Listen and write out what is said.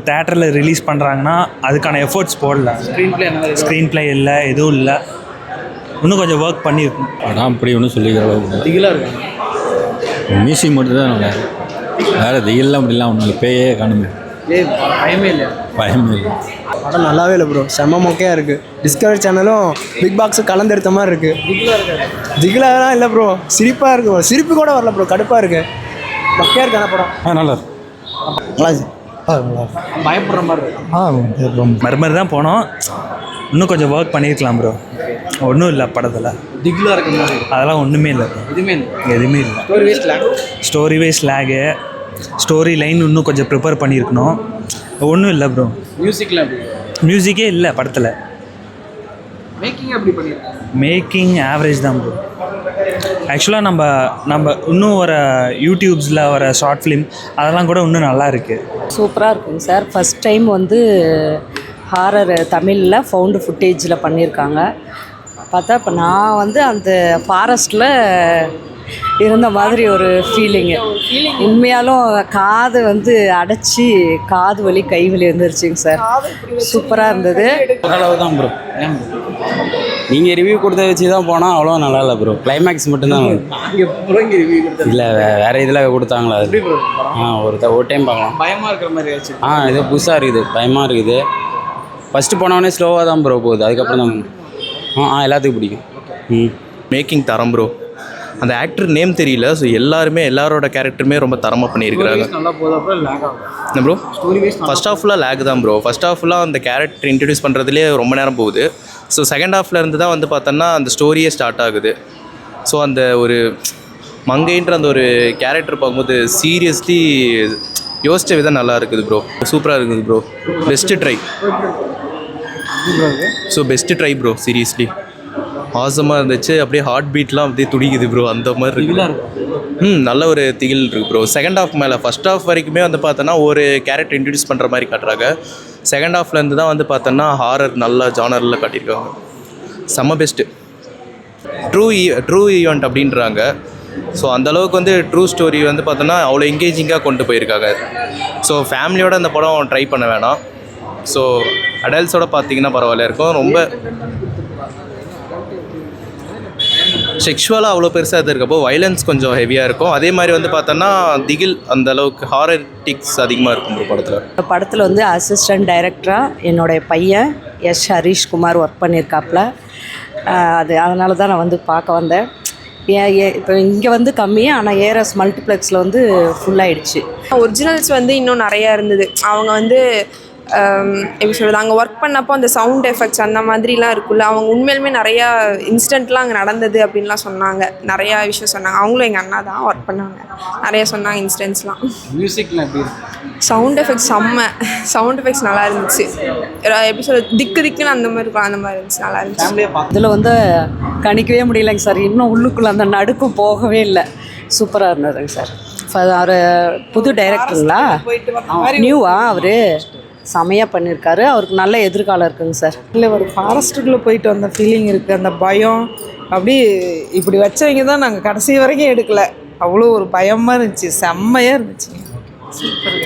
தேட்டரில் ரிலீஸ் பண்ணுறாங்கன்னா அதுக்கான எஃபர்ட்ஸ் போடல. ஸ்க்ரீன் ப்ளே இல்லை, எதுவும் இல்லை. இன்னும் கொஞ்சம் ஒர்க் பண்ணியிருக்கணும். படம் அப்படி ஒன்றும் சொல்லிக்கிற அளவுக்கு திகிலாக இருக்கும். மியூசிக் மட்டும் தான் நல்லா வேறு திகில்லாம் அப்படிலாம் ஒன்றும் இல்லை. பேயே காணுமே, பயமே இல்லை. பயமே இல்லை. படம் நல்லாவே இல்லை ப்ரோ, செம்ம மொக்கையாக இருக்குது. டிஸ்கவரி சேனலும் பிக் பாக்ஸும் கலந்தெடுத்த மாதிரி இருக்குது. திகிலாக இருக்காது. திகிலாலாம் இல்லை ப்ரோ, சிரிப்பாக இருக்குது. சிரிப்பு கூட வரல ப்ரோ, கடுப்பாக இருக்குது. மொக்கையாக இருக்கான படம். நல்லா பயப்படுற மாதிரி இருக்கும். மறுமறு தான் போனோம். இன்னும் கொஞ்சம் ஒர்க் பண்ணியிருக்கலாம் ப்ரோ. ஒன்றும் இல்லை படத்தில். திகிலாக இருக்கிற மாதிரி அதெல்லாம் ஒன்றுமே இல்லை, எதுவுமே இல்லை. எதுவுமே இல்லை. Story waste lag, story line இன்னும் கொஞ்சம் ப்ரிப்பேர் பண்ணியிருக்கணும். ஒன்றும் இல்லை ப்ரோ. மியூசிக்கில் அப்படி மியூசிக்கே இல்லை படத்தில். மேக்கிங் அப்படி பண்ணியிருக்காங்க. மேக்கிங் ஆவரேஜ் தான் ப்ரோ. ஆக்சுவலாக நம்ம இன்னும் வர யூடியூப்ஸில் வர ஷார்ட் ஃபிலிம் அதெல்லாம் கூட இன்னும் நல்லா இருக்குது. சூப்பராக இருக்குங்க சார். ஃபஸ்ட் டைம் வந்து ஹாரர் தமிழில் ஃபவுண்டு ஃபுட்டேஜில் பண்ணியிருக்காங்க. பார்த்தா இப்போ நான் வந்து அந்த ஃபாரஸ்ட்டில் இருந்த மாதிரி ஒரு ஃபீலிங்கு. உண்மையாலும் காது வந்து அடைச்சி காது வலி கை வலி வந்துருச்சுங்க சார். சூப்பராக இருந்தது. ஓரளவு தான் ப்ரோ. நீங்கள் ரிவ்யூ கொடுத்த வச்சு தான் போனால் அவ்வளோ நல்லா இல்லை ப்ரோ. கிளைமேக்ஸ் மட்டும்தான் இல்லை, வேறு இதில் கொடுத்தாங்களா அது? ஒரு டைம் பார்க்கலாம். பயமாக இருக்கிற மாதிரி ஆச்சு. இது புதுசாக இருக்குது, பயமாக இருக்குது. ஃபஸ்ட்டு போனவொடனே ஸ்லோவாக தான் ப்ரோ போகுது. அதுக்கப்புறம் தான் எல்லாத்துக்கும் பிடிக்கும். மேக்கிங் தரம் ப்ரோ. அந்த ஆக்டர் நேம் தெரியல. ஸோ எல்லாரோட கேரக்டருமே ரொம்ப தரமாக பண்ணியிருக்கிறாங்க. நல்லா போகுது. அப்புறம் லேக் ஆகும். என்ன ப்ரோ? Story waste. ஃபஸ்ட் ஹாஃப்லாம் லேக் தான் ப்ரோ. ஃபஸ்ட் ஹாஃப்லாம் அந்த கேரக்டர் இன்ட்ரடியூஸ் பண்ணுறதுலேயே ரொம்ப நேரம் போகுது. ஸோ செகண்ட் ஹாஃபில் இருந்து தான் வந்து பார்த்தோன்னா அந்த ஸ்டோரியே ஸ்டார்ட் ஆகுது. ஸோ அந்த ஒரு மங்கைன்ற அந்த ஒரு கேரக்டர் பார்க்கும்போது சீரியஸ்லி யோசித்த விதம் நல்லா இருக்குது ப்ரோ. சூப்பராக இருக்குது bro. Best try. So best try bro. Seriously ஆசமாக இருந்துச்சு. அப்படியே ஹார்ட் பீட்லாம் அப்படியே துடிக்குது ப்ரோ. அந்த மாதிரி இருக்குது. நல்ல ஒரு திகில் இருக்குது ப்ரோ. செகண்ட் ஹாஃப் மேலே ஃபஸ்ட் ஹாஃப் வரைக்குமே வந்து பார்த்தோன்னா ஒரு கேரக்டர் இன்ட்ரடியூஸ் பண்ணுற மாதிரி காட்டுறாங்க. செகண்ட் ஹாஃப்லேருந்து தான் வந்து பார்த்தோன்னா ஹாரர் நல்ல ஜானரில் காட்டியிருக்காங்க. செம்ம பெஸ்ட்டு. ட்ரூ ஈவெண்ட் அப்படின்றாங்க. ஸோ அந்தளவுக்கு வந்து ட்ரூ ஸ்டோரி வந்து பார்த்தோன்னா அவ்வளோ என்கேஜிங்காக கொண்டு போயிருக்காங்க. ஸோ ஃபேமிலியோட அந்த படம் ட்ரை பண்ண வேணாம். ஸோ அடல்ட்ஸோட பார்த்தீங்கன்னா பரவாயில்ல இருக்கும். ரொம்ப செக்ஷுவலாக அவ்வளோ பெருசாக இது இருக்கப்போ வைலன்ஸ் கொஞ்சம் ஹெவியாக இருக்கும். அதே மாதிரி வந்து பார்த்தோன்னா திகில் அந்த அளவுக்கு ஹாரர் டிக்ஸ் அதிகமாக இருக்கும் ஒரு படத்தில். படத்தில் வந்து அசிஸ்டன்ட் டைரக்டராக என்னுடைய பையன் எஸ் ஹரீஷ்குமார் ஒர்க் பண்ணியிருக்காப்புல. அதனால தான் நான் வந்து பார்க்க வந்தேன். இப்போ இங்கே வந்து கம்மி, ஆனால் ஏஆர்எஸ் மல்டிப்ளெக்ஸில் வந்து ஃபுல்லாகிடுச்சு. ஒரிஜினல்ஸ் வந்து இன்னும் நிறையா இருந்தது. அவங்க வந்து எப்படி சொல்கிறது, அங்கே ஒர்க் பண்ணப்போ அந்த சவுண்ட் எஃபெக்ட்ஸ் அந்த மாதிரிலாம் இருக்குல்ல, அவங்க உண்மையிலுமே நிறையா இன்ஸ்டன்ட்லாம் அங்கே நடந்தது அப்படின்லாம் சொன்னாங்க. நிறையா விஷயம் சொன்னாங்க. அவங்களும் எங்கள் அண்ணா தான் ஒர்க் பண்ணாங்க. நிறையா சொன்னாங்க இன்ஸ்டன்ட்ஸ்லாம். மியூசிக்கில் எப்படி? சவுண்ட் எஃபெக்ட்ஸ் சவுண்ட் எஃபெக்ட்ஸ் நல்லா இருந்துச்சு. எப்படி சொல்கிறது, திக்குன்னு அந்த மாதிரி இருக்கும். அந்த மாதிரி இருந்துச்சு, நல்லா இருந்துச்சு. இதில் வந்து கணிக்கவே முடியலைங்க சார். இன்னும் உள்ளுக்குள்ளே அந்த நடுக்கும் போகவே இல்லை. சூப்பராக இருந்ததுங்க சார். அவர் புது டைரக்டருங்களா? நியூவா? அவர் செமையாக பண்ணியிருக்காரு. அவருக்கு நல்ல எதிர்காலம் இருக்குங்க சார். இல்லை, ஒரு ஃபாரஸ்ட்டுக்குள்ளே போயிட்டு வந்த ஃபீலிங் இருக்குது. அந்த பயம் அப்படி இப்படி வச்சவங்க தான் நாங்கள் கடைசி வரைக்கும் எடுக்கலை. அவ்வளோ ஒரு பயமாக இருந்துச்சு, செம்மையாக இருந்துச்சு. சூப்பர்.